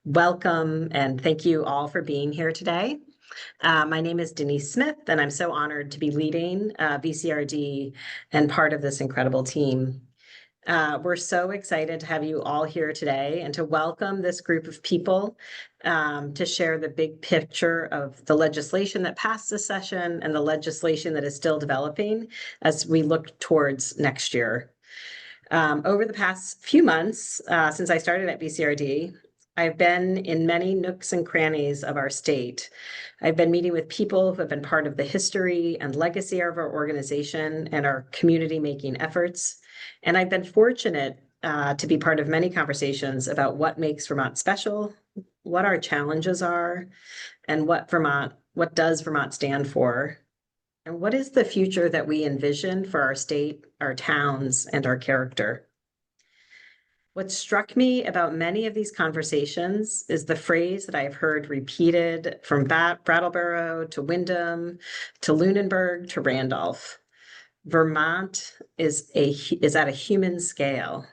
Welcome and thank you all for being here today. My name is Denise Smith, and I'm so honored to be leading VCRD and part of this incredible team. We're so excited to have you all here today and to welcome this group of people to share the big picture of the legislation that passed this session and the legislation that is still developing as we look towards next year. Over the past few months, since I started at VCRD, I've been in many nooks and crannies of our state. I've been meeting with people who have been part of the history and legacy of our organization and our community-making efforts. And I've been fortunate to be part of many conversations about what makes Vermont special, what our challenges are, and what does Vermont stand for? And what is the future that we envision for our state, our towns, and our character? What struck me about many of these conversations is the phrase that I've heard repeated from Brattleboro to Windham to Lunenburg to Randolph. Vermont is at a human scale.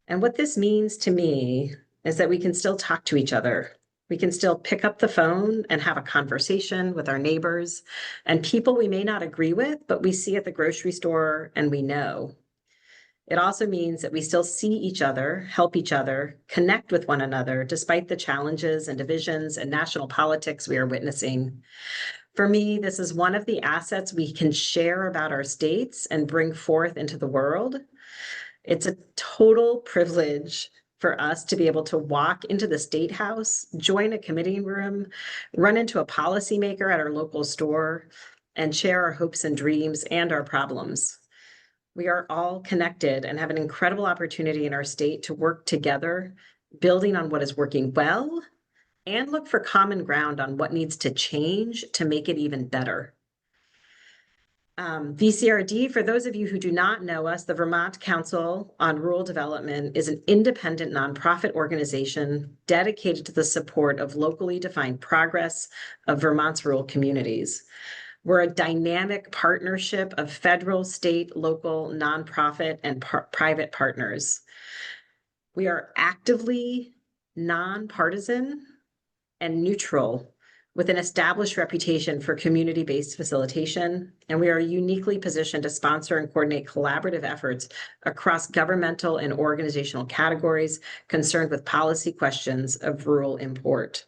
And what this means to me is that we can still talk to each other. We can still pick up the phone and have a conversation with our neighbors and people we may not agree with, but we see at the grocery store and we know. It also means that we still see each other, help each other, connect with one another, despite the challenges and divisions and national politics we are witnessing. For me, this is one of the assets we can share about our states and bring forth into the world. It's a total privilege for us to be able to walk into the State House, join a committee room, run into a policymaker at our local store, and share our hopes and dreams and our problems. We are all connected and have an incredible opportunity in our state to work together, building on what is working well, and look for common ground on what needs to change to make it even better. VCRD, for those of you who do not know us, the Vermont Council on Rural Development is an independent nonprofit organization dedicated to the support of locally defined progress of Vermont's rural communities. We're a dynamic partnership of federal, state, local, nonprofit, and private partners. We are actively nonpartisan and neutral with an established reputation for community-based facilitation, and we are uniquely positioned to sponsor and coordinate collaborative efforts across governmental and organizational categories concerned with policy questions of rural import.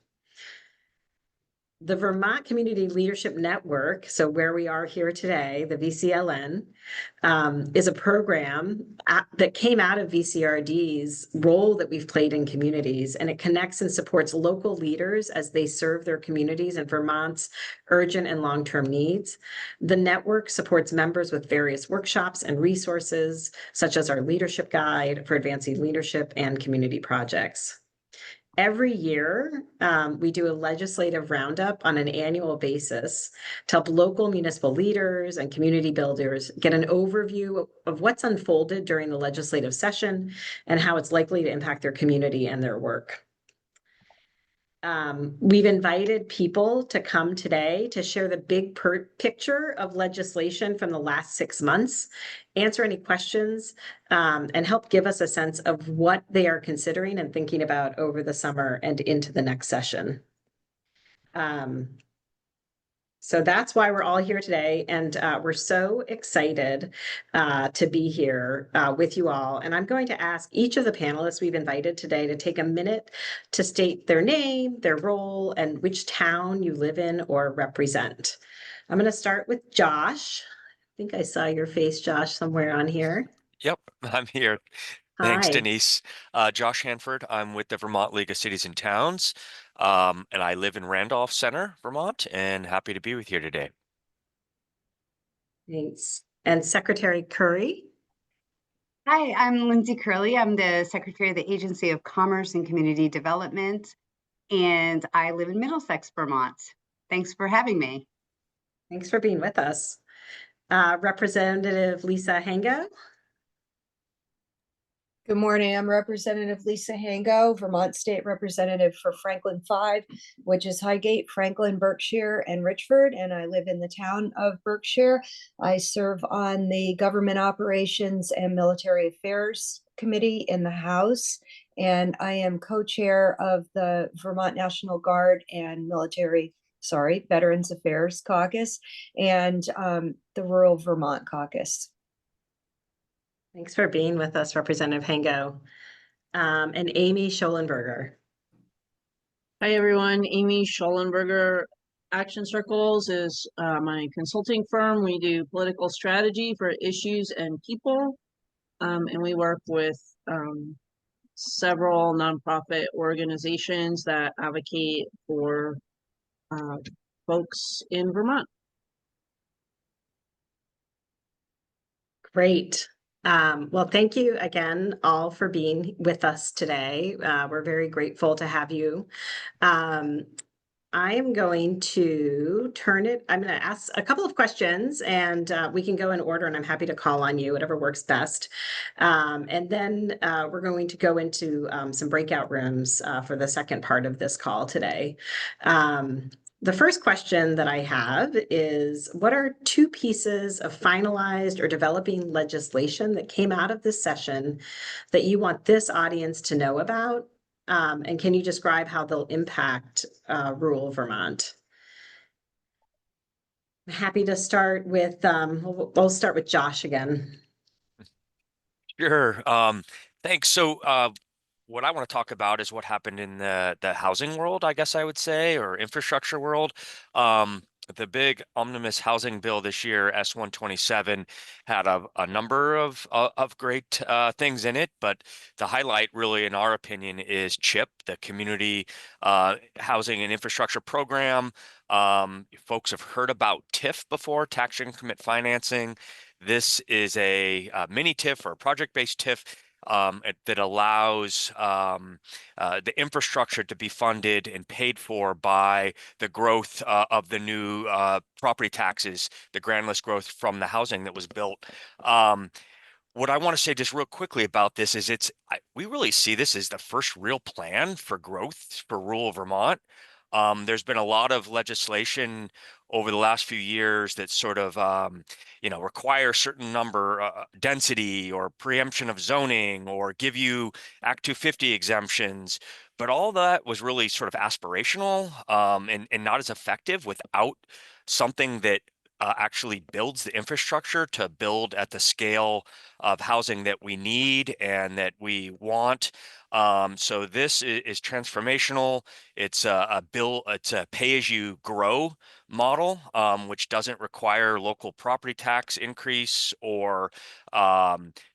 The Vermont Community Leadership Network, so where we are here today, the VCLN, is a program that came out of VCRD's role that we've played in communities, and it connects and supports local leaders as they serve their communities and Vermont's urgent and long-term needs. The network supports members with various workshops and resources, such as our leadership guide for advancing leadership and community projects. Every year, we do a legislative roundup on an annual basis to help local municipal leaders and community builders get an overview of what's unfolded during the legislative session and how it's likely to impact their community and their work. We've invited people to come today to share the big picture of legislation from the last 6 months, answer any questions, and help give us a sense of what they are considering and thinking about over the summer and into the next session. So that's why we're all here today, and we're so excited to be here with you all. And I'm going to ask each of the panelists we've invited today to take a minute to state their name, their role, and which town you live in or represent. I'm going to start with Josh. I think I saw your face, Josh, somewhere on here. Yep, I'm here. Thanks, Denise. Josh Hanford. I'm with the Vermont League of Cities and Towns, and I live in Randolph Center, Vermont, and happy to be with you today. Thanks. And Secretary Curry. Hi, I'm Lindsay Kurrle. I'm the Secretary of the Agency of Commerce and Community Development, and I live in Middlesex, Vermont. Thanks for having me. Thanks for being with us. Representative Lisa Hango. Good morning. I'm Representative Lisa Hango, Vermont State Representative for Franklin 5, which is Highgate, Franklin, Berkshire, and Richford, and I live in the town of Berkshire. I serve on the Government Operations and Military Affairs Committee in the House, and I am co-chair of the Vermont National Guard and Veterans Affairs Caucus, and the Rural Vermont Caucus. Thanks for being with us, Representative Hango. And Amy Shollenberger. Hi, everyone. Amy Shollenberger Action Circles is my consulting firm. We do political strategy for issues and people, and we work with several nonprofit organizations that advocate for folks in Vermont. Great. Well, thank you again all for being with us today. We're very grateful to have you. I am going to I'm going to ask a couple of questions, and we can go in order, and I'm happy to call on you, whatever works best. And then we're going to go into some breakout rooms for the second part of this call today. The first question that I have is, what are 2 pieces of finalized or developing legislation that came out of this session that you want this audience to know about? And can you describe how they'll impact rural Vermont? I'm happy to start with, we'll start with Josh again. Sure. Thanks. So what I want to talk about is what happened in the housing world, I guess I would say, or infrastructure world. The big omnibus housing bill this year, S127, had a number of great things in it, but the highlight, really, in our opinion, is CHIP, the Community Housing and Infrastructure Program. Folks have heard about TIF before, Tax Increment Financing. This is a mini TIF or a project-based TIF that allows the infrastructure to be funded and paid for by the growth of the new property taxes, the grand list growth from the housing that was built. What I want to say just real quickly about this is we really see this as the first real plan for growth for rural Vermont. There's been a lot of legislation over the last few years that sort of, require a certain number, density or preemption of zoning, or give you Act 250 exemptions. But all that was really sort of aspirational and not as effective without something that actually builds the infrastructure to build at the scale of housing that we need and that we want. So this is transformational. It's it's a pay-as-you-grow model, which doesn't require local property tax increase or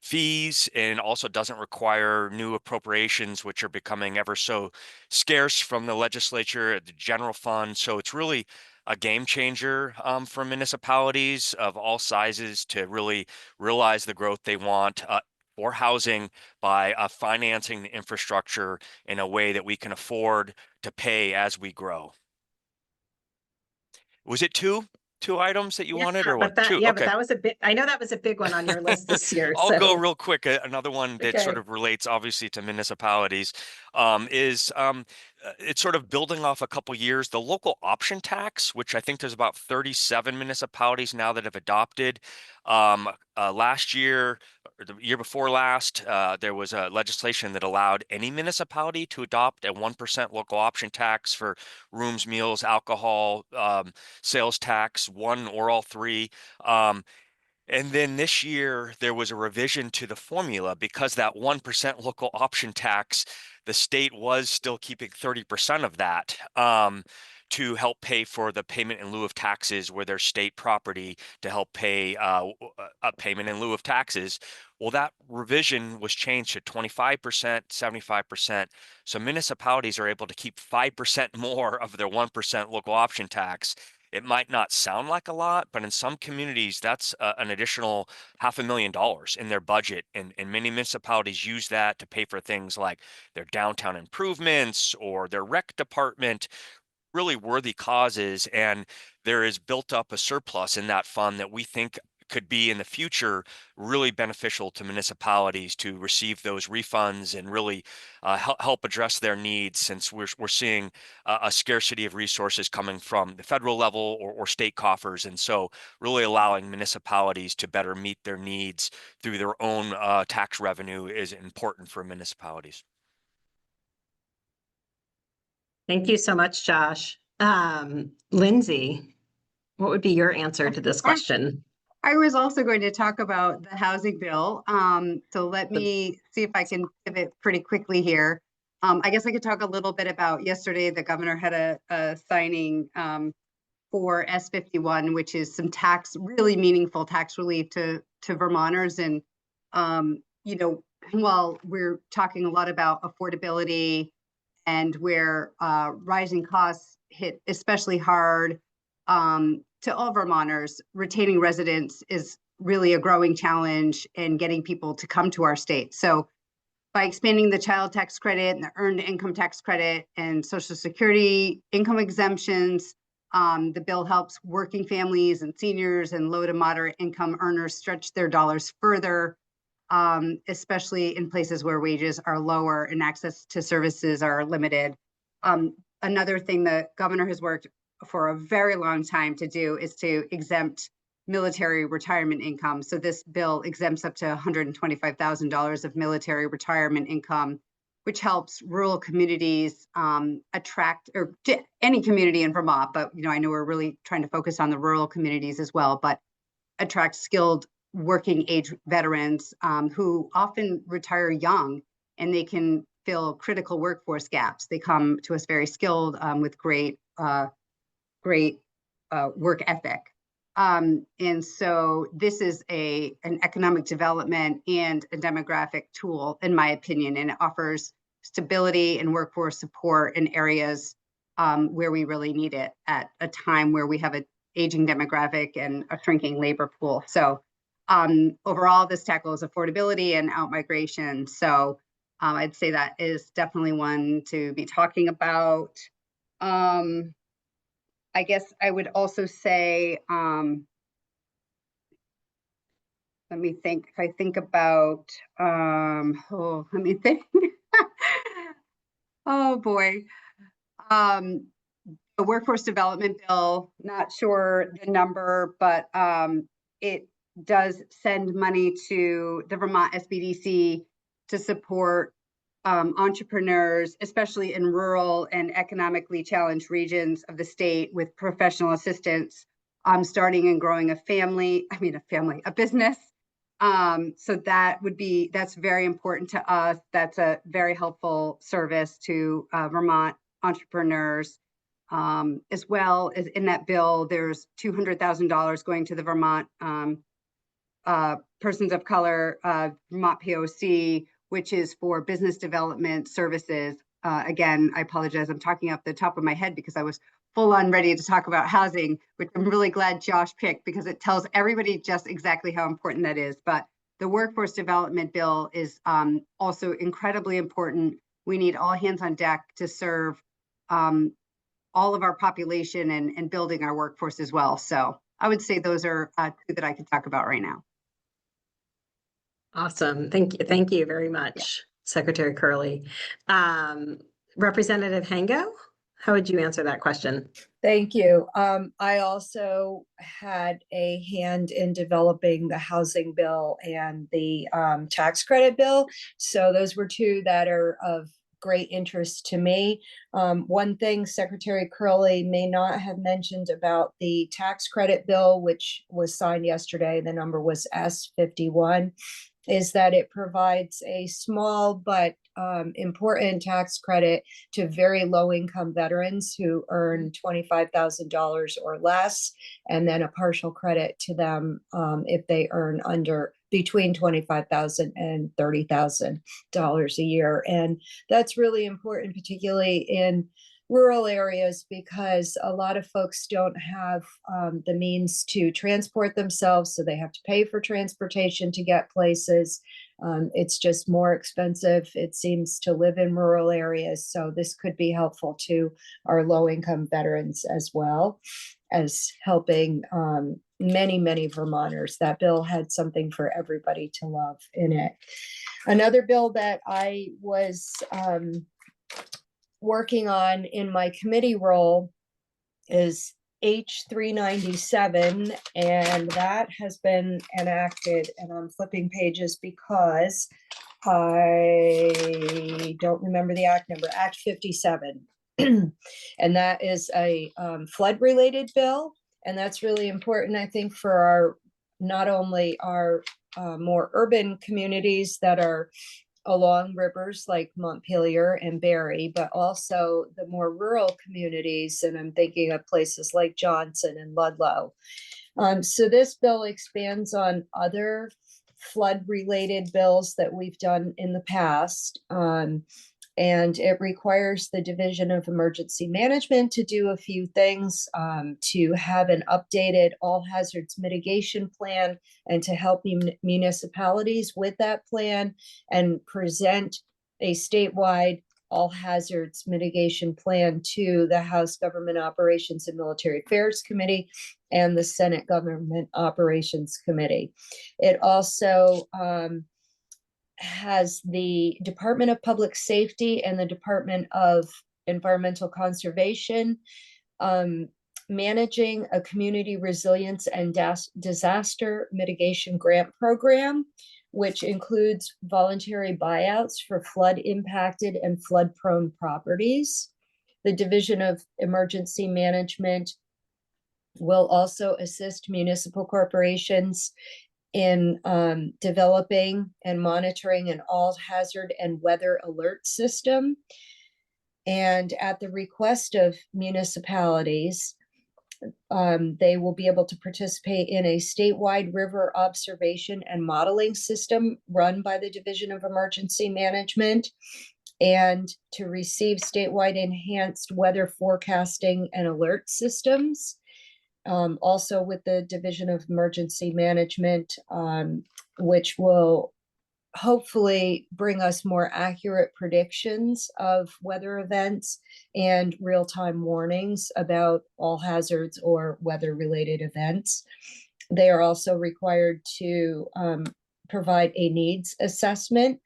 fees, and also doesn't require new appropriations, which are becoming ever so scarce from the legislature, the general fund. So it's really a game changer for municipalities of all sizes to really realize the growth they want for housing by financing the infrastructure in a way that we can afford to pay as we grow. Was it two items that you wanted, or what? Two? Yeah, okay. but that was I know that was a big one on your list this year. I'll go real quick. Another one that sort Okay. of relates obviously to municipalities is it's sort of building off a couple years, the local option tax, which I think there's about 37 municipalities now that have adopted. Last year, or the year before last, there was a legislation that allowed any municipality to adopt a 1% local option tax for rooms, meals, alcohol, sales tax, one or all three. And then this year, there was a revision to the formula because that 1% local option tax, the state was still keeping 30% of that to help pay for the payment in lieu of taxes where there's state property to help pay a payment in lieu of taxes. Well, that revision was changed to 25%, 75%. So municipalities are able to keep 5% more of their 1% local option tax. It might not sound like a lot, but in some communities, that's an additional $500,000 in their budget. And many municipalities use that to pay for things like their downtown improvements or their rec department, really worthy causes. And there is built up a surplus in that fund that we think could be in the future really beneficial to municipalities to receive those refunds and really help address their needs, since we're seeing a scarcity of resources coming from the federal level or state coffers. And so really allowing municipalities to better meet their needs through their own tax revenue is important for municipalities. Thank you so much, Josh. Lindsay, what would be your answer to this question? I was also going to talk about the housing bill. So let me see if I can pivot pretty quickly here. I guess I could talk a little bit about yesterday, the governor had a signing for S51, which is some really meaningful tax relief to Vermonters. And, you know, while we're talking a lot about affordability and where rising costs hit especially hard, to all Vermonters, retaining residents is really a growing challenge and getting people to come to our state. So by expanding the child tax credit and the earned income tax credit and Social Security income exemptions, the bill helps working families and seniors and low to moderate income earners stretch their dollars further, especially in places where wages are lower and access to services are limited. Another thing the governor has worked for a very long time to do is to exempt military retirement income. So this bill exempts up to $125,000 of military retirement income, which helps rural communities attract, or any community in Vermont, but I know we're really trying to focus on the rural communities as well, but attract skilled working age veterans who often retire young, and they can fill critical workforce gaps. They come to us very skilled with great work ethic. And so this is an economic development and a demographic tool, in my opinion, and it offers stability and workforce support in areas where we really need it at a time where we have an aging demographic and a shrinking labor pool. So overall, this tackles affordability and out-migration. So I'd say that is definitely one to be talking about. I guess I would also say, let me think. If I think about, let me think. Oh boy. The workforce development bill, not sure the number, but it does send money to the Vermont SBDC to support entrepreneurs, especially in rural and economically challenged regions of the state, with professional assistance, starting and growing a business. So that's very important to us. That's a very helpful service to Vermont entrepreneurs. As well as in that bill, there's $200,000 going to the Vermont Persons of Color, Vermont POC, which is for business development services. Again, I apologize, I'm talking off the top of my head because I was full on ready to talk about housing, which I'm really glad Josh picked because it tells everybody just exactly how important that is. But the workforce development bill is also incredibly important. We need all hands on deck to serve all of our population and building our workforce as well. So I would say those are two that I could talk about right now. Awesome. Thank you very much, Secretary Kurrle. Representative Hango, how would you answer that question? Thank you. I also had a hand in developing the housing bill and the tax credit bill. So those were two that are of great interest to me. One thing Secretary Kurrle may not have mentioned about the tax credit bill, which was signed yesterday, the number was S51, is that it provides a small but important tax credit to very low-income veterans who earn $25,000 or less, and then a partial credit to them if they earn between $25,000 and $30,000 a year. And that's really important, particularly in rural areas, because a lot of folks don't have the means to transport themselves, so they have to pay for transportation to get places. It's just more expensive, it seems, to live in rural areas. So this could be helpful to our low-income veterans as well as helping many, many Vermonters. That bill had something for everybody to love in it. Another bill that I was working on in my committee role is H397, and that has been enacted, and I'm flipping pages because I don't remember the act number, Act 57. And that is a flood-related bill. And that's really important, I think, for our, not only our more urban communities that are along rivers like Montpelier and Barre, but also the more rural communities. And I'm thinking of places like Johnson and Ludlow. So this bill expands on other flood-related bills that we've done in the past. And it requires the Division of Emergency Management to do a few things, to have an updated all hazards mitigation plan and to help municipalities with that plan and present a statewide all hazards mitigation plan to the House Government Operations and Military Affairs Committee and the Senate Government Operations Committee. It also has the Department of Public Safety and the Department of Environmental Conservation managing a community resilience and disaster mitigation grant program, which includes voluntary buyouts for flood impacted and flood prone properties. The Division of Emergency Management will also assist municipal corporations in developing and monitoring an all hazard and weather alert system. And at the request of municipalities, they will be able to participate in a statewide river observation and modeling system run by the Division of Emergency Management, and to receive statewide enhanced weather forecasting and alert systems. Also with the Division of Emergency Management, which will hopefully bring us more accurate predictions of weather events and real-time warnings about all hazards or weather-related events. They are also required to provide a needs assessment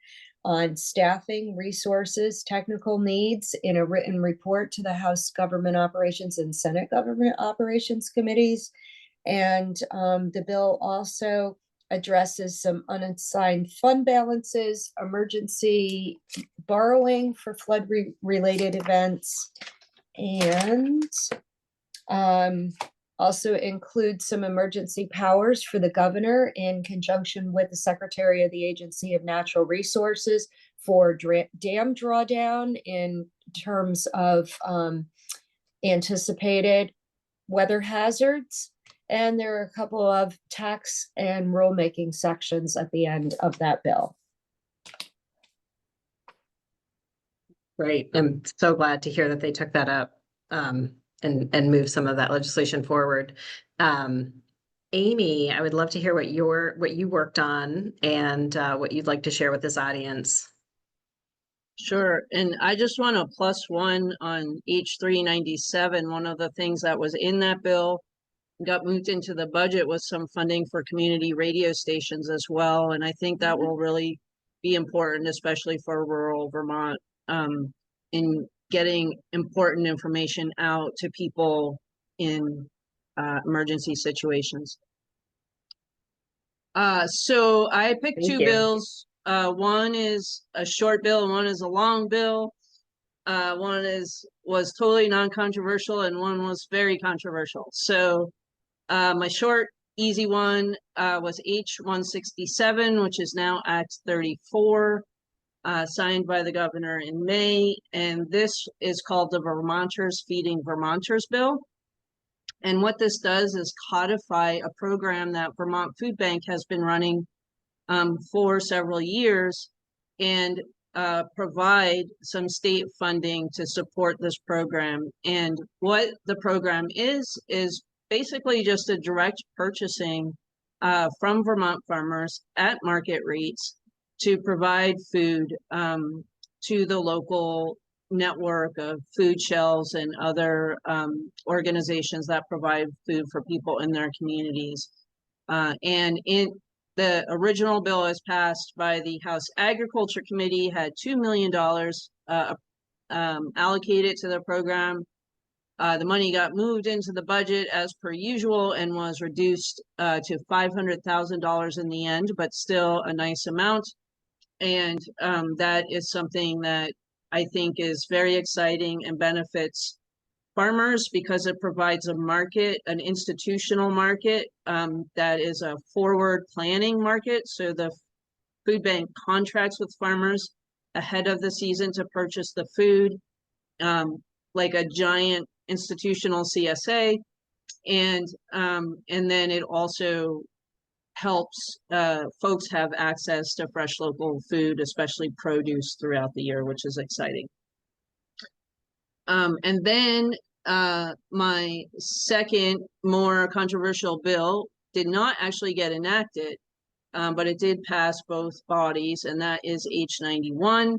on staffing, resources, technical needs in a written report to the House Government Operations and Senate Government Operations Committees. And the bill also addresses some unassigned fund balances, emergency borrowing for flood-related events, and also includes some emergency powers for the governor in conjunction with the Secretary of the Agency of Natural Resources for dam drawdown in terms of anticipated weather hazards. And there are a couple of tax and rulemaking sections at the end of that bill. Great. I'm so glad to hear that they took that up and move some of that legislation forward. Amy, I would love to hear what you worked on and what you'd like to share with this audience. Sure. And I just want to +1 on H397. One of the things that was in that bill got moved into the budget was some funding for community radio stations as well. And I think that will really be important, especially for rural Vermont, in getting important information out to people in emergency situations. So I picked Thank two you. bills. One is a short bill and one is a long bill. One was totally non-controversial and one was very controversial. So my short, easy one was H167, which is now Act 34, signed by the governor in May. And this is called the Vermonters Feeding Vermonters Bill. And what this does is codify a program that Vermont Food Bank has been running for several years and provide some state funding to support this program. And what the program is basically just a direct purchasing from Vermont farmers at market rates to provide food to the local network of food shelves and other organizations that provide food for people in their communities. And in the original bill as passed by the House Agriculture Committee had $2 million allocated to the program. The money got moved into the budget as per usual and was reduced to $500,000 in the end, but still a nice amount. And that is something that I think is very exciting and benefits farmers because it provides a market, an institutional market that is a forward planning market. So the food bank contracts with farmers ahead of the season to purchase the food, like a giant institutional CSA. And then it also helps folks have access to fresh local food, especially produce throughout the year, which is exciting. And then my second more controversial bill did not actually get enacted, but it did pass both bodies, and that is H91.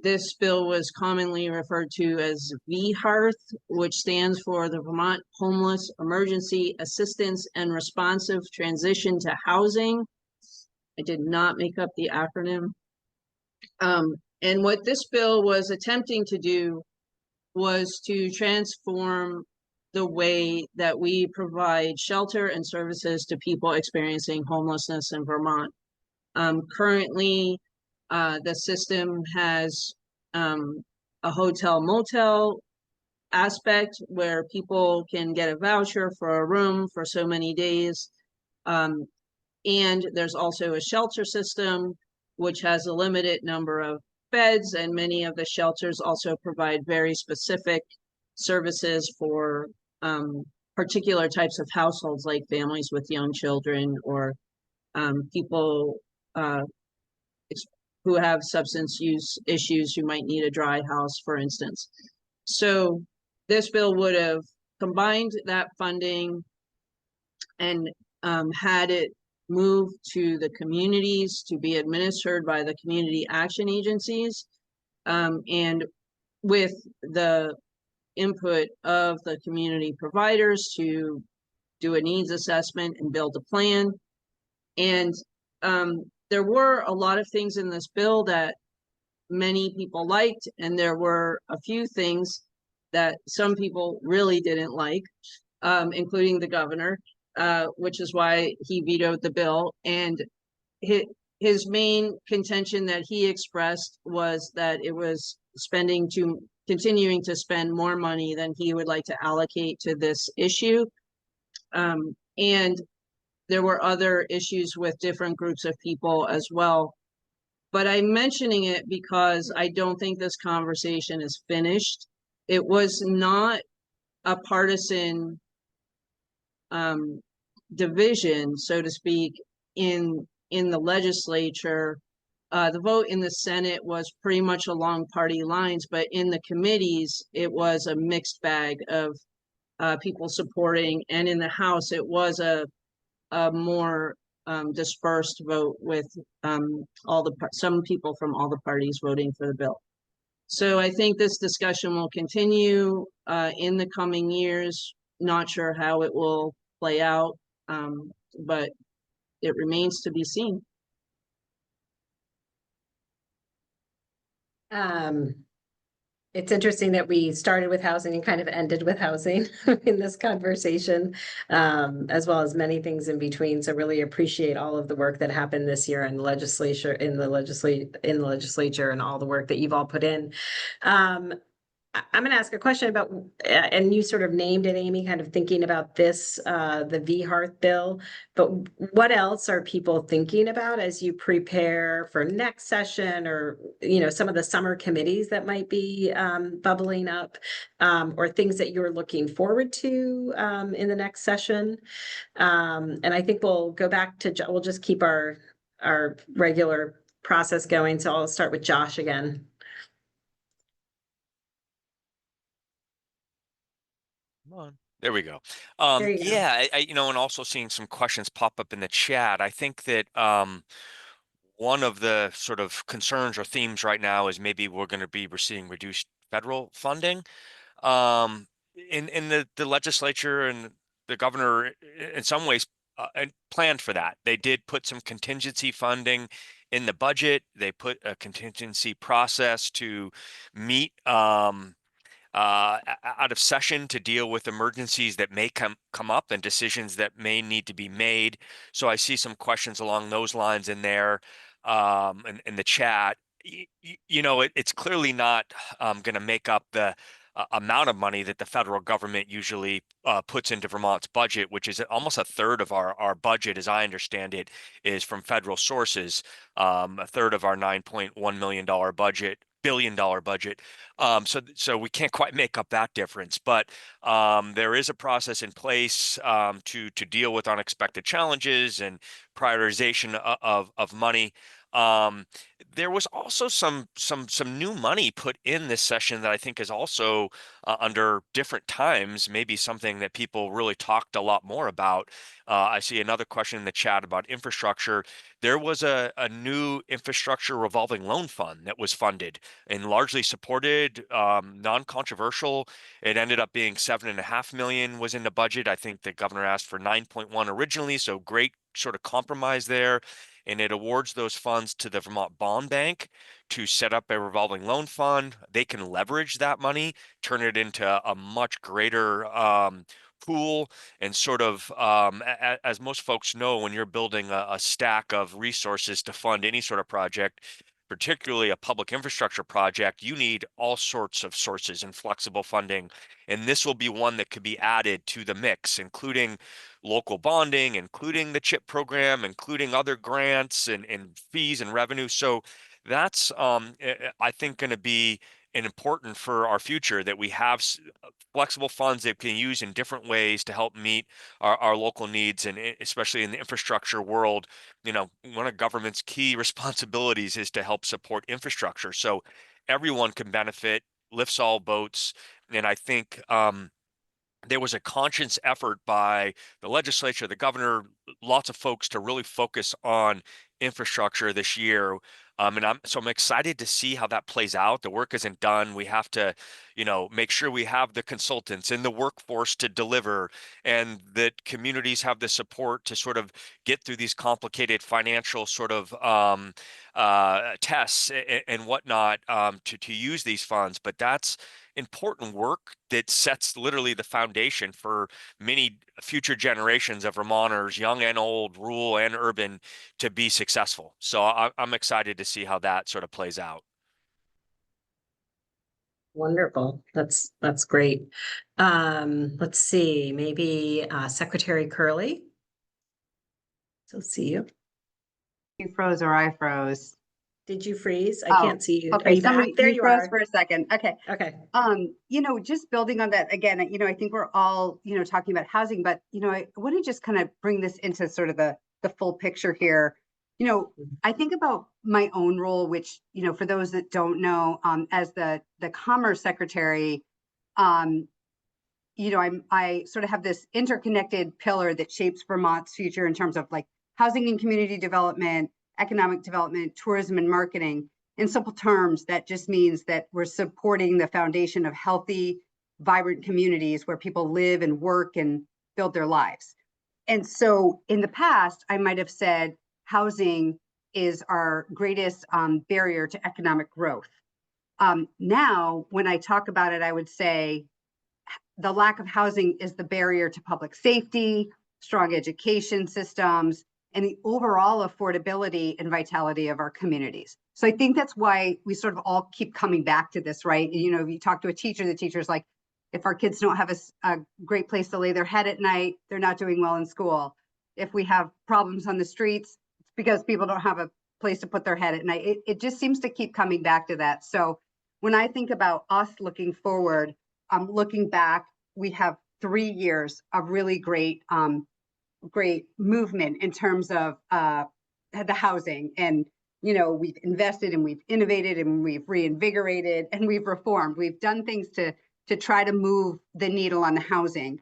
This bill was commonly referred to as VHARTH, which stands for the Vermont Homeless Emergency Assistance and Responsive Transition to Housing. I did not make up the acronym. And what this bill was attempting to do was to transform the way that we provide shelter and services to people experiencing homelessness in Vermont. Currently, the system has a hotel motel aspect where people can get a voucher for a room for so many days. And there's also a shelter system, which has a limited number of beds, and many of the shelters also provide very specific services for particular types of households, like families with young children or people who have substance use issues who might need a dry house, for instance. So this bill would have combined that funding and had it move to the communities to be administered by the community action agencies, and with the input of the community providers to do a needs assessment and build a plan. And there were a lot of things in this bill that many people liked, and there were a few things that some people really didn't like, including the governor, which is why he vetoed the bill. And his main contention that he expressed was that it was continuing to spend more money than he would like to allocate to this issue. And there were other issues with different groups of people as well. But I'm mentioning it because I don't think this conversation is finished. It was not a partisan division, so to speak, in the legislature. The vote in the Senate was pretty much along party lines, but in the committees, it was a mixed bag of people supporting, and in the House, it was a more dispersed vote with some people from all the parties voting for the bill. So I think this discussion will continue in the coming years. Not sure how it will play out, but it remains to be seen. It's interesting that we started with housing and kind of ended with housing in this conversation, as well as many things in between. So really appreciate all of the work that happened this year in the legislature, in the legislature, and all the work that you've all put in. I'm going to ask a question about, and you sort of named it, Amy, kind of thinking about this, the VHARTH bill, but what else are people thinking about as you prepare for next session, or, you know, some of the summer committees that might be bubbling up, or things that you're looking forward to in the next session? And I think we'll go back to, we'll just keep our regular process going. So I'll start with Josh again. Come on. There we go. There you go. Yeah, you know, and also seeing some questions pop up in the chat. I think that one of the sort of concerns or themes right now is maybe we're going to be receiving reduced federal funding. In the legislature and the governor, in some ways, planned for that. They did put some contingency funding in the budget. They put a contingency process to meet out of session to deal with emergencies that may come up and decisions that may need to be made. So I see some questions along those lines in there, in the chat. You know, it's clearly not going to make up the amount of money that the federal government usually puts into Vermont's budget, which is almost a third of our budget, as I understand it, is from federal sources. A third of our $9.1 million budget. $1 billion budget. So we can't quite make up that difference, but there is a process in place to deal with unexpected challenges and prioritization of money. There was also some new money put in this session that I think is also under different times, maybe something that people really talked a lot more about. I see another question in the chat about infrastructure. There was a new infrastructure revolving loan fund that was funded and largely supported, non-controversial. It ended up being $7.5 million was in the budget. I think the governor asked for 9.1 originally, so great sort of compromise there. And it awards those funds to the Vermont Bond Bank to set up a revolving loan fund. They can leverage that money, turn it into a much greater pool, and sort of, as most folks know, when you're building a stack of resources to fund any sort of project, particularly a public infrastructure project, you need all sorts of sources and flexible funding. And this will be one that could be added to the mix, including local bonding, including the CHIP program, including other grants and fees and revenue. So that's, I think, going to be important for our future, that we have flexible funds that can use in different ways to help meet our local needs, and especially in the infrastructure world. You know, one of government's key responsibilities is to help support infrastructure, so everyone can benefit, lifts all boats. And I think there was a conscious effort by the legislature, the governor, lots of folks to really focus on infrastructure this year. And I'm excited to see how that plays out. The work isn't done. We have to, make sure we have the consultants and the workforce to deliver, and that communities have the support to sort of get through these complicated financial sort of tests and whatnot, to use these funds. But that's important work that sets literally the foundation for many future generations of Vermonters, young and old, rural and urban, to be successful. So I'm excited to see how that sort of plays out. Wonderful. That's great. Let's see, maybe Secretary Kurrle. So see you. You froze or I froze. Did you freeze? I Oh, can't see you. Okay, Are you back? There you froze are. for a second. Okay. Okay. Just building on that again, I think we're all, talking about housing, but, I want to just kind of bring this into sort of the full picture here. I think about my own role, which, for those that don't know, as the Commerce Secretary, I sort of have this interconnected pillar that shapes Vermont's future in terms of like housing and community development, economic development, tourism, and marketing. In simple terms, that just means that we're supporting the foundation of healthy, vibrant communities where people live and work and build their lives. And so in the past, I might have said housing is our greatest barrier to economic growth. Now, when I talk about it, I would say the lack of housing is the barrier to public safety, strong education systems, and the overall affordability and vitality of our communities. So I think that's why we sort of all keep coming back to this, right? If you talk to a teacher, the teacher's like, if our kids don't have a great place to lay their head at night, they're not doing well in school. If we have problems on the streets, it's because people don't have a place to put their head at night. It just seems to keep coming back to that. So when I think about us looking forward, looking back, we have 3 years of really great movement in terms of the housing. And, we've invested and we've innovated and we've reinvigorated and we've reformed. We've done things to try to move the needle on the housing,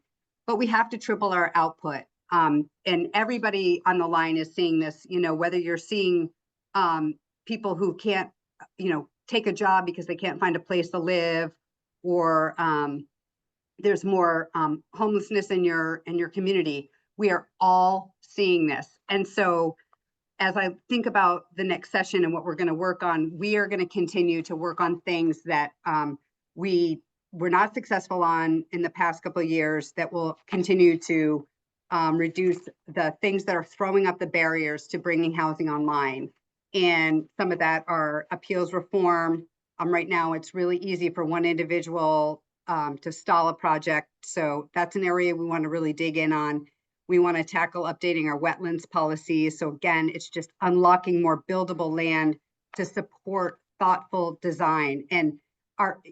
but we have to triple our output. And everybody on the line is seeing this, whether you're seeing people who can't, take a job because they can't find a place to live, or there's more homelessness in your community. We are all seeing this. And so as I think about the next session and what we're going to work on, we are going to continue to work on things that we were not successful on in the past couple of years, that will continue to reduce the things that are throwing up the barriers to bringing housing online. And some of that are appeals reform. Right now, it's really easy for one individual to stall a project. So that's an area we want to really dig in on. We want to tackle updating our wetlands policies. So again, it's just unlocking more buildable land to support thoughtful design. And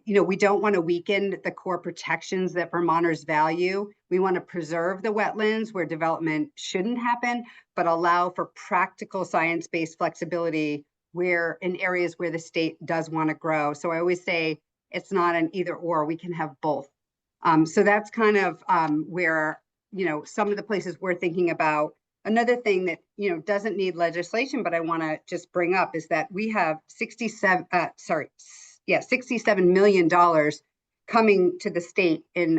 we don't want to weaken the core protections that Vermonters value. We want to preserve the wetlands where development shouldn't happen, but allow for practical science-based flexibility where in areas where the state does want to grow. So I always say it's not an either or, we can have both. So that's kind of where, some of the places we're thinking about. Another thing that, doesn't need legislation, but I want to just bring up is that we have $67 million coming to the state in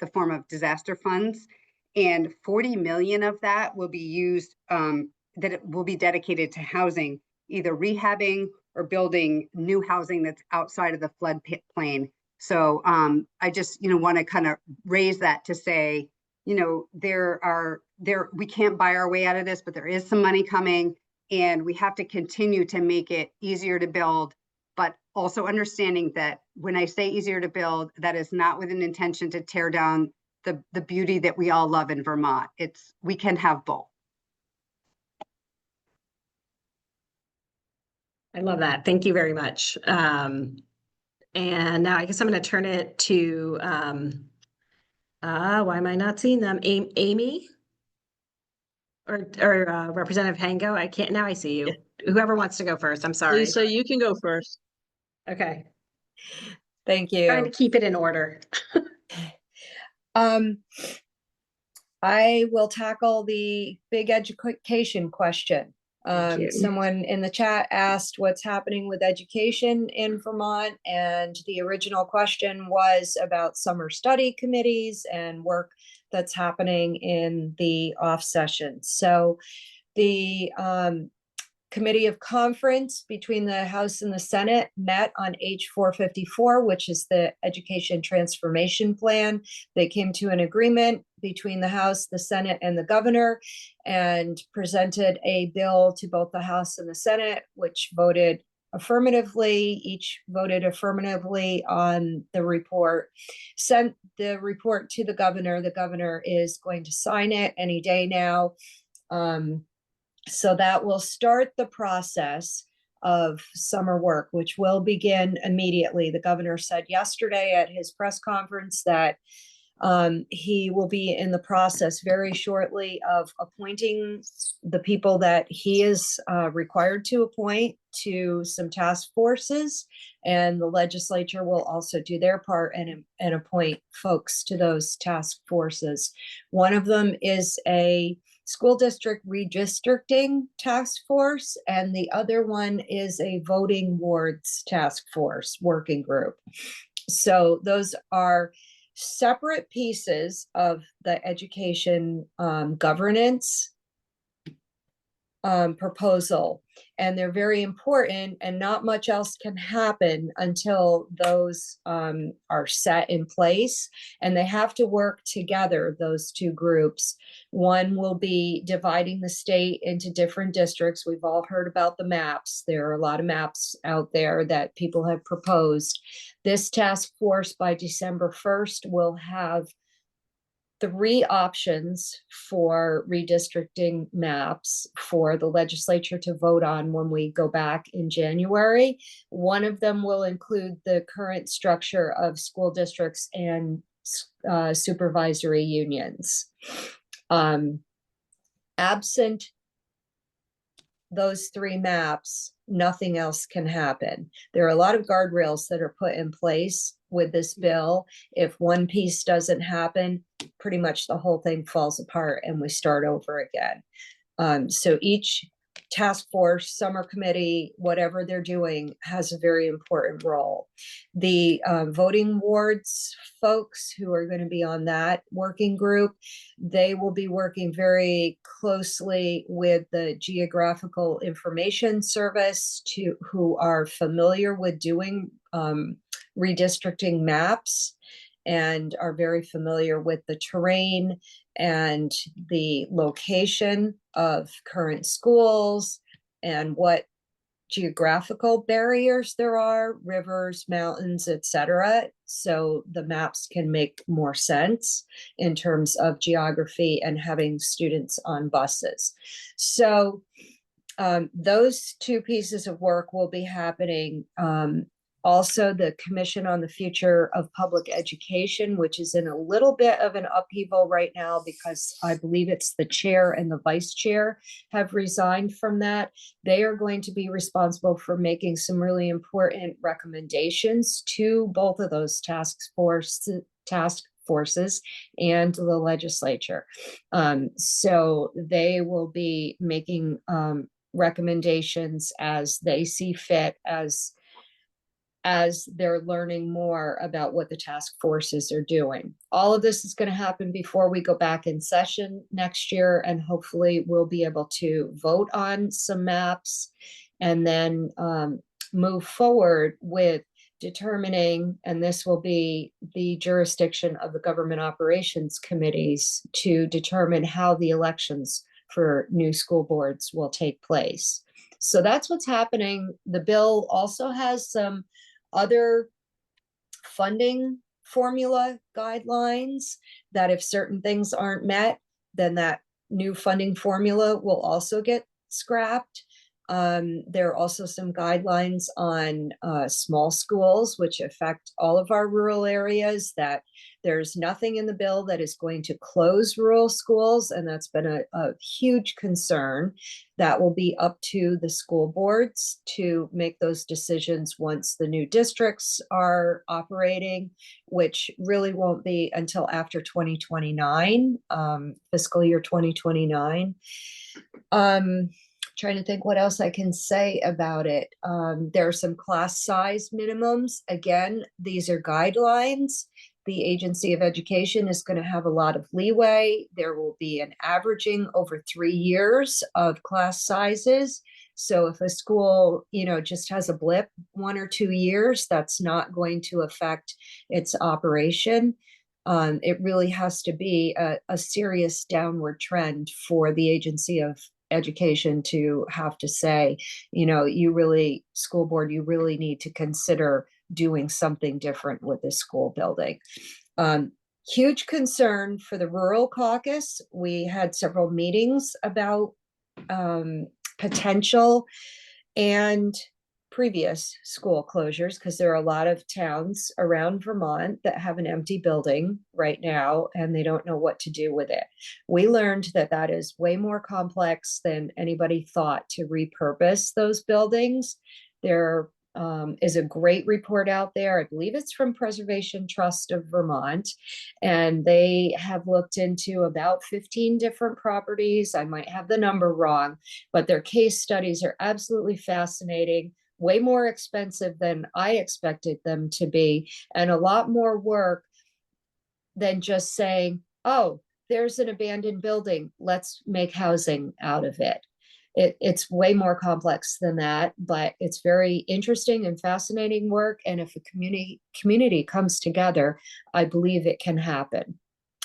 the form of disaster funds. And 40 million of that will be used, that it will be dedicated to housing, either rehabbing or building new housing that's outside of the floodplain. So I just, want to kind of raise that to say, we can't buy our way out of this, but there is some money coming, and we have to continue to make it easier to build, but also understanding that when I say easier to build, that is not with an intention to tear down the beauty that we all love in Vermont. We can have both. I love that. Thank you very much. And now I guess I'm going to turn it to, why am I not seeing them? Amy? Or Representative Hango? I can't, now I see you. Whoever wants to go first, I'm sorry. Lisa, you can go first. Okay. Thank Trying to you. keep it in order. I will tackle the big education question. Thank you. Someone in the chat asked what's happening with education in Vermont, and the original question was about summer study committees and work that's happening in the off session. So the Committee of Conference between the House and the Senate met on H454, which is the Education Transformation Plan. They came to an agreement between the House, the Senate, and the governor, and presented a bill to both the House and the Senate, which voted affirmatively. Each voted affirmatively on the report, sent the report to the governor. The governor is going to sign it any day now. So that will start the process of summer work, which will begin immediately. The governor said yesterday at his press conference that he will be in the process very shortly of appointing the people that he is required to appoint to some task forces, and the legislature will also do their part and appoint folks to those task forces. One of them is a school district redistricting task force, and the other one is a voting wards task force working group. So those are separate pieces of the education governance proposal, and they're very important, and not much else can happen until those are set in place, and they have to work together, those two groups. One will be dividing the state into different districts. We've all heard about the maps. There are a lot of maps out there that people have proposed. This task force by December 1st will have 3 options for redistricting maps for the legislature to vote on when we go back in January. One of them will include the current structure of school districts and supervisory unions. Absent those 3 maps, nothing else can happen. There are a lot of guardrails that are put in place with this bill. If one piece doesn't happen, pretty much the whole thing falls apart and we start over again. So each task force, summer committee, whatever they're doing, has a very important role. The voting wards folks who are going to be on that working group, they will be working very closely with the Geographical Information Service, who are familiar with doing redistricting maps and are very familiar with the terrain and the location of current schools and what geographical barriers there are, rivers, mountains, etc. So the maps can make more sense in terms of geography and having students on buses. So those two pieces of work will be happening. Also, the Commission on the Future of Public Education, which is in a little bit of an upheaval right now because I believe it's the chair and the vice chair have resigned from that. They are going to be responsible for making some really important recommendations to both of those task forces and the legislature. So they will be making recommendations as they see fit, as they're learning more about what the task forces are doing. All of this is going to happen before we go back in session next year, and hopefully we'll be able to vote on some maps and then move forward with determining, and this will be the jurisdiction of the government operations committees to determine how the elections for new school boards will take place. So that's what's happening. The bill also has some other funding formula guidelines that if certain things aren't met, then that new funding formula will also get scrapped. There are also some guidelines on small schools, which affect all of our rural areas, that there's nothing in the bill that is going to close rural schools, and that's been a huge concern. That will be up to the school boards to make those decisions once the new districts are operating, which really won't be until after 2029, fiscal year 2029. Trying to think what else I can say about it. There are some class size minimums. Again, these are guidelines. The Agency of Education is going to have a lot of leeway. There will be an averaging over 3 years of class sizes. So if a school, just has a blip 1 or 2 years, that's not going to affect its operation. It really has to be a serious downward trend for the Agency of Education to have to say, school board, you really need to consider doing something different with this school building. Huge concern for the rural caucus. We had several meetings about potential and previous school closures, because there are a lot of towns around Vermont that have an empty building right now and they don't know what to do with it. We learned that that is way more complex than anybody thought to repurpose those buildings. There is a great report out there. I believe it's from Preservation Trust of Vermont, and they have looked into about 15 different properties. I might have the number wrong, but their case studies are absolutely fascinating. Way more expensive than I expected them to be, and a lot more work than just saying, oh, there's an abandoned building, let's make housing out of it. It's way more complex than that, but it's very interesting and fascinating work. And if a community comes together, I believe it can happen.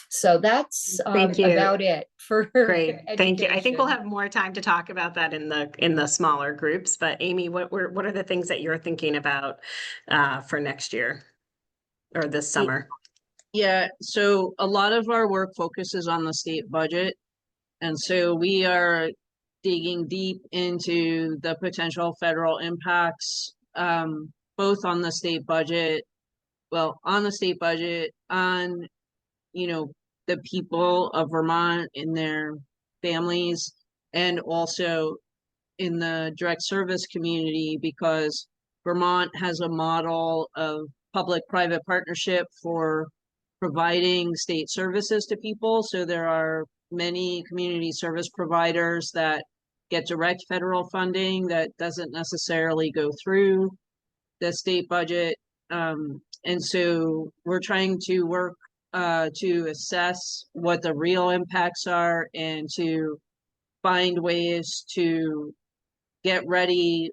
So that's about it for Great. Thank you. I think we'll education. have more time to talk about that in the smaller groups. But Amy, what are the things that you're thinking about for next year or this summer? Yeah, so a lot of our work focuses on the state budget. And so we are digging deep into the potential federal impacts, both on the state budget, on the people of Vermont and their families, and also in the direct service community, because Vermont has a model of public-private partnership for providing state services to people. So there are many community service providers that get direct federal funding that doesn't necessarily go through the state budget. And so we're trying to work to assess what the real impacts are and to find ways to get ready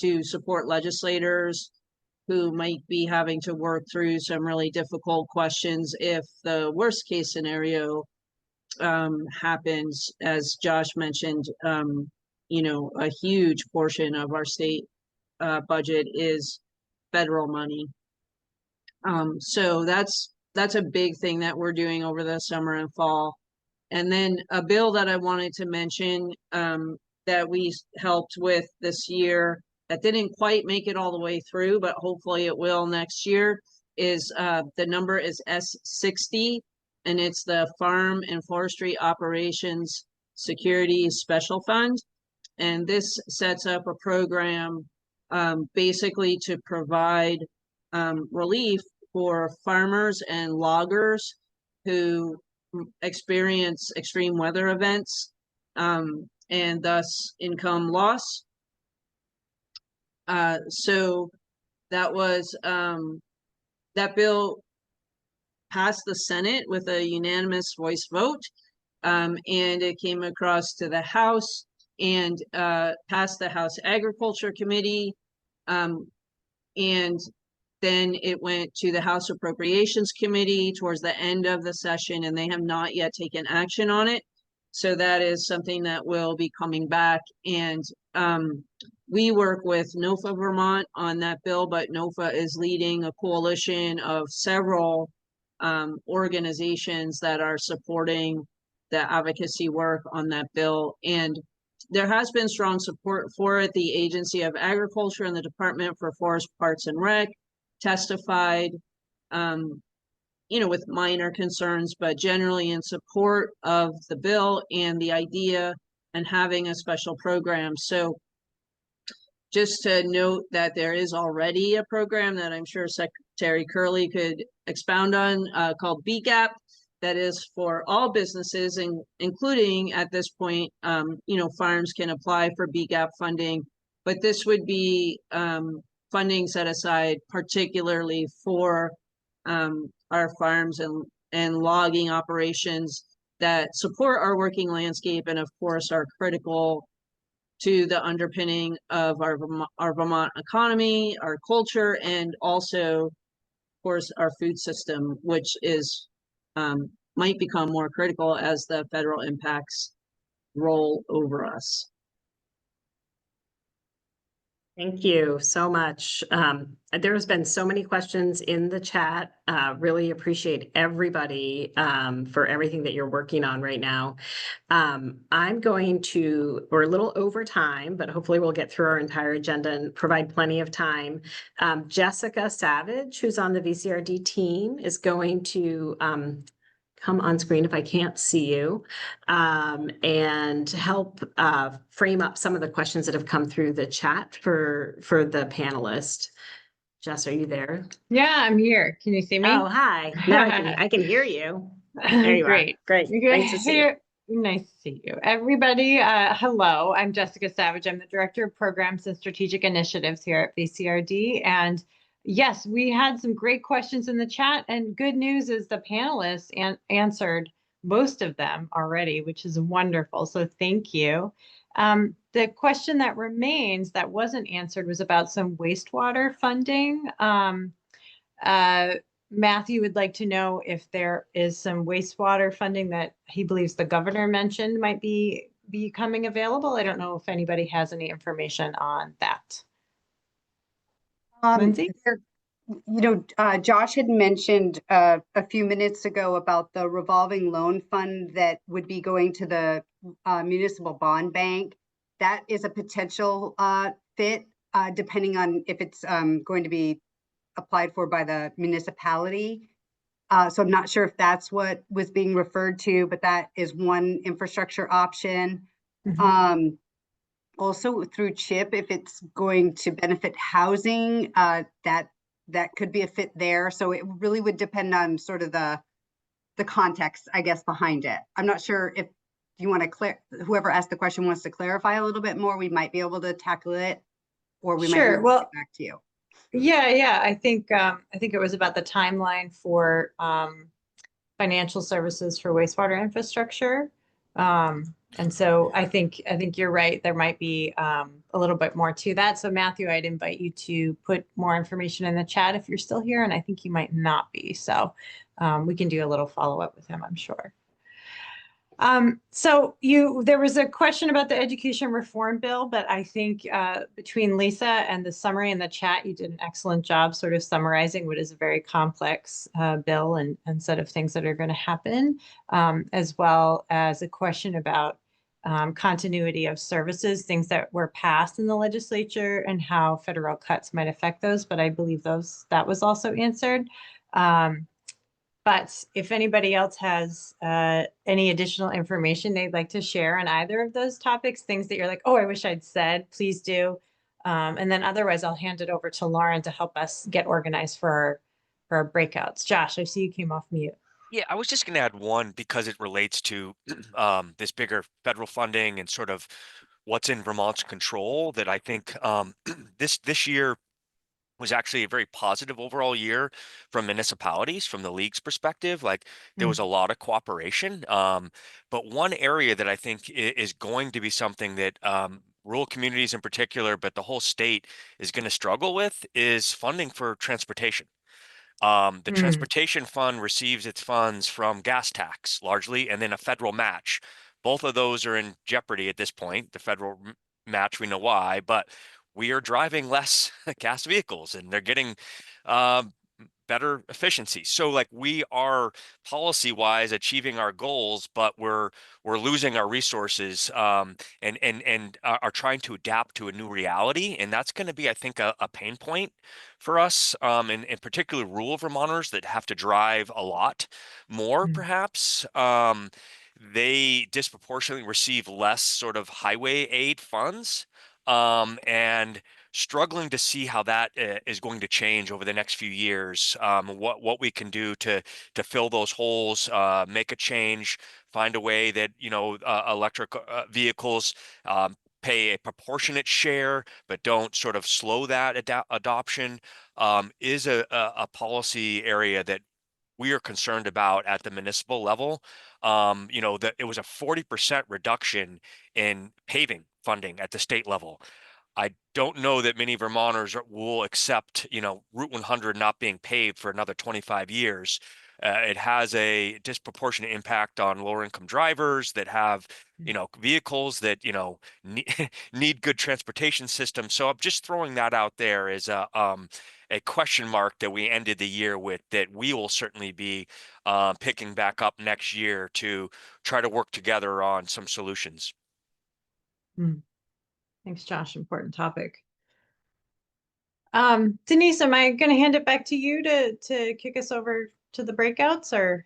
to support legislators who might be having to work through some really difficult questions if the worst case scenario happens. As Josh mentioned, a huge portion of our state budget is federal money. So that's a big thing that we're doing over the summer and fall. And then a bill that I wanted to mention that we helped with this year that didn't quite make it all the way through, but hopefully it will next year, is the number is S60, and it's the Farm and Forestry Operations Security Special Fund. And this sets up a program basically to provide relief for farmers and loggers who experience extreme weather events and thus income loss. So that was that bill passed the Senate with a unanimous voice vote, and it came across to the House and passed the House Agriculture Committee, and then it went to the House Appropriations Committee towards the end of the session, and they have not yet taken action on it. So that is something that will be coming back. And we work with NOFA Vermont on that bill, but NOFA is leading a coalition of several organizations that are supporting the advocacy work on that bill. And there has been strong support for it. The Agency of Agriculture and the Department for Forest, Parks and Rec testified, with minor concerns, but generally in support of the bill and the idea and having a special program. So just to note that there is already a program that I'm sure Secretary Kurrle could expound on called BGAP that is for all businesses, and including at this point, farms can apply for BGAP funding, but this would be funding set aside particularly for our farms and logging operations that support our working landscape and of course are critical to the underpinning of our Vermont economy, our culture, and also, of course, our food system, which is might become more critical as the federal impacts roll over us. Thank you so much. There's been so many questions in the chat. Really appreciate everybody for everything that you're working on right now. We're a little over time, but hopefully we'll get through our entire agenda and provide plenty of time. Jessica Savage, who's on the VCRD team, is going to come on screen if I can't see you, and help frame up some of the questions that have come through the chat for the panelists. Jess, are you there? Yeah, I'm here. Can you see me? Oh, hi. Now I can hear you. There you Great. are. Great. Nice to see you. Nice to see you. Everybody, hello. I'm Jessica Savage. I'm the Director of Programs and Strategic Initiatives here at VCRD. And yes, we had some great questions in the chat, and good news is the panelists answered most of them already, which is wonderful. So thank you. The question that remains that wasn't answered was about some wastewater funding. Matthew would like to know if there is some wastewater funding that he believes the governor mentioned might be becoming available. I don't know if anybody has any information on that. Lindsay? Josh had mentioned a few minutes ago about the revolving loan fund that would be going to the municipal bond bank. That is a potential fit, depending on if it's going to be applied for by the municipality. So I'm not sure if that's what was being referred to, but that is one infrastructure option. Mm-hmm. Also through CHIP, if it's going to benefit housing, that could be a fit there. So it really would depend on sort of the context, I guess, behind it. I'm not sure if you want to whoever asked the question wants to clarify a little bit more, we might be able to tackle it, or we might get back to you. Yeah. I think it was about the timeline for financial services for wastewater infrastructure. And so I think you're right. There might be a little bit more to that. So Matthew, I'd invite you to put more information in the chat if you're still here, and I think you might not be. So we can do a little follow-up with him, I'm sure. So there was a question about the education reform bill, but I think between Lisa and the summary in the chat, you did an excellent job sort of summarizing what is a very complex bill and set of things that are going to happen, as well as a question about continuity of services, things that were passed in the legislature and how federal cuts might affect those. But I believe that was also answered. But if anybody else has any additional information they'd like to share on either of those topics, things that you're like, oh, I wish I'd said, please do. And then otherwise, I'll hand it over to Lauren to help us get organized for our breakouts. Josh, I see you came off mute. Yeah, I was just going to add one because it relates to this bigger federal funding and sort of what's in Vermont's control, that I think this year was actually a very positive overall year from municipalities, from the league's perspective. Like there was a lot of cooperation. But one area that I think is going to be something that rural communities in particular, but the whole state is going to struggle with is funding for transportation. The transportation fund receives its funds from gas tax largely, and then a federal match. Both of those are in jeopardy at this point. The federal match, we know why, but we are driving less gas vehicles and they're getting better efficiency. So like we are policy wise achieving our goals, but we're losing our resources and are trying to adapt to a new reality. And that's going to be, I think, a pain point for us, and in particular rural Vermonters that have to drive a lot more, perhaps. They disproportionately receive less sort of highway aid funds, and struggling to see how that is going to change over the next few years. What we can do to fill those holes, make a change, find a way that electric vehicles pay a proportionate share, but don't sort of slow that adoption, is a policy area that we are concerned about at the municipal level. That it was a 40% reduction in paving funding at the state level. I don't know that many Vermonters will accept, Route 100 not being paved for another 25 years. It has a disproportionate impact on lower income drivers that have, vehicles that, need good transportation systems. So I'm just throwing that out there as a question mark that we ended the year with, that we will certainly be picking back up next year to try to work together on some solutions. Thanks, Josh. Important topic. Denise, am I going to hand it back to you to kick us over to the breakouts, or?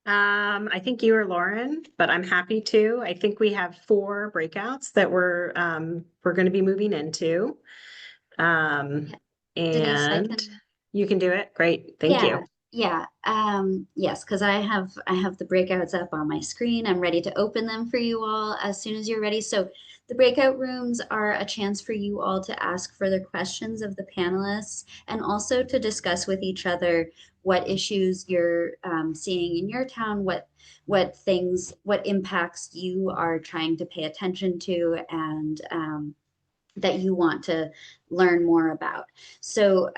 I think you or Lauren, but I'm happy to. I think we have 4 breakouts that we're going to be moving into. Denise, And you can do it. Great. Thank you. Yeah. Yes, because I have the breakouts up on my screen. I'm ready to open them for you all as soon as you're ready. So the breakout rooms are a chance for you all to ask further questions of the panelists, and also to discuss with each other what issues you're seeing in your town, what impacts you are trying to pay attention to, and that you want to learn more about. So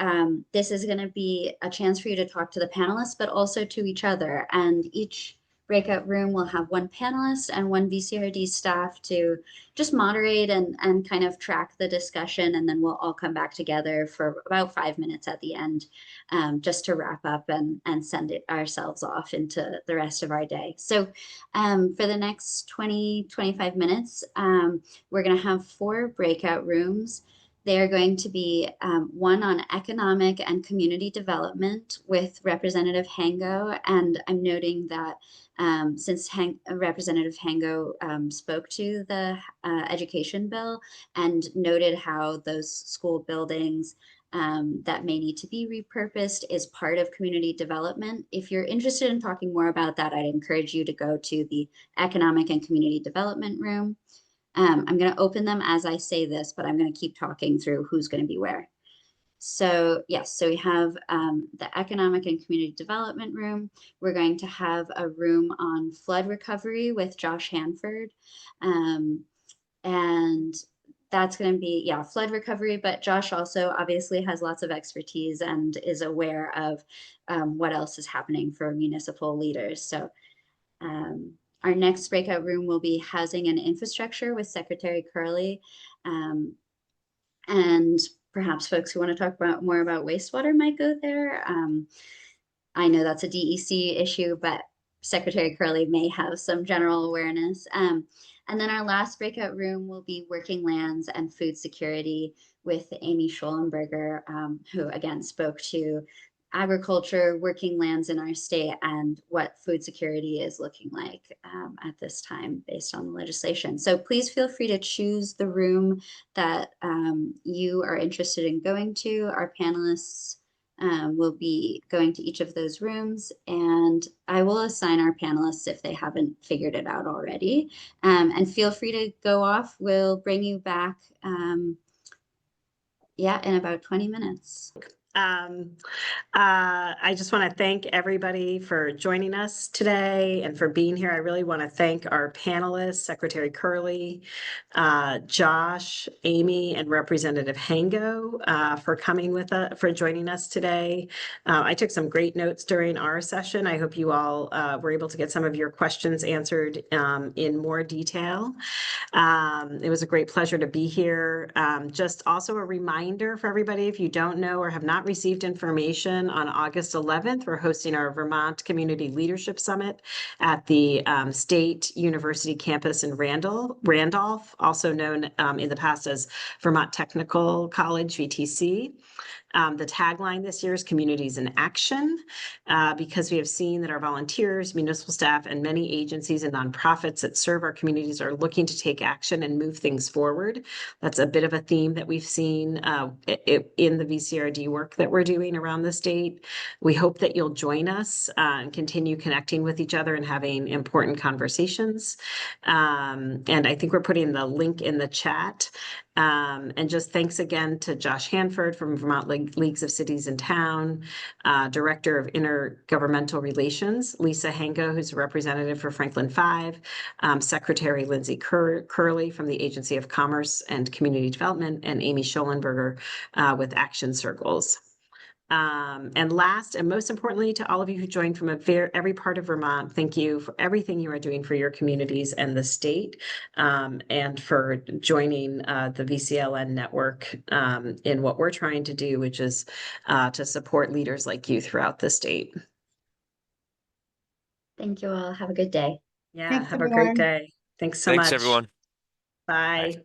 this is going to be a chance for you to talk to the panelists, but also to each other. And each breakout room will have 1 panelist and 1 VCRD staff to just moderate and kind of track the discussion. And then we'll all come back together for about 5 minutes at the end, just to wrap up and send it ourselves off into the rest of our day. So for the next 20-25 minutes, we're going to have 4 breakout rooms. They are going to be one on economic and community development with Representative Hango. And I'm noting that since Representative Hango spoke to the education bill and noted how those school buildings that may need to be repurposed is part of community development. If you're interested in talking more about that, I'd encourage you to go to the economic and community development room. I'm going to open them as I say this, but I'm going to keep talking through who's going to be where. So yes, so we have the economic and community development room. We're going to have a room on flood recovery with Josh Hanford. And that's going to be, flood recovery, but Josh also obviously has lots of expertise and is aware of what else is happening for municipal leaders. So Our next breakout room will be Housing and Infrastructure with Secretary Kurrle. And perhaps folks who want to talk about more about wastewater might go there. I know that's a DEC issue, but Secretary Kurrle may have some general awareness. And then our last breakout room will be Working Lands and Food Security with Amy Shollenberger, who again spoke to agriculture, working lands in our state, and what food security is looking like at this time based on the legislation. So please feel free to choose the room that you are interested in going to. Our panelists will be going to each of those rooms, and I will assign our panelists if they haven't figured it out already. And feel free to go off. We'll bring you back in about 20 minutes. I just want to thank everybody for joining us today and for being here. I really want to thank our panelists, Secretary Kurrle, Josh, Amy, and Representative Hango for coming with us, for joining us today. I took some great notes during our session. I hope you all were able to get some of your questions answered in more detail. It was a great pleasure to be here. Just also a reminder for everybody, if you don't know or have not received information, on August 11th, we're hosting our Vermont Community Leadership Summit at the State University campus in Randolph, also known in the past as Vermont Technical College, VTC. The tagline this year is Communities in Action, because we have seen that our volunteers, municipal staff, and many agencies and nonprofits that serve our communities are looking to take action and move things forward. That's a bit of a theme that we've seen in the VCRD work that we're doing around the state. We hope that you'll join us and continue connecting with each other and having important conversations. And I think we're putting the link in the chat. And just thanks again to Josh Hanford from Vermont Leagues of Cities and Town, Director of Intergovernmental Relations, Lisa Hango, who's a representative for Franklin 5, Secretary Lindsay Kurrle from the Agency of Commerce and Community Development, and Amy Shollenberger with Action Circles. And last and most importantly, to all of you who joined from every part of Vermont, thank you for everything you are doing for your communities and the state, and for joining the VCLN network in what we're trying to do, which is to support leaders like you throughout the state. Thank you all. Have a good day. Yeah, Thanks, have a everyone. great day. Thanks so much. Thanks, everyone. Bye.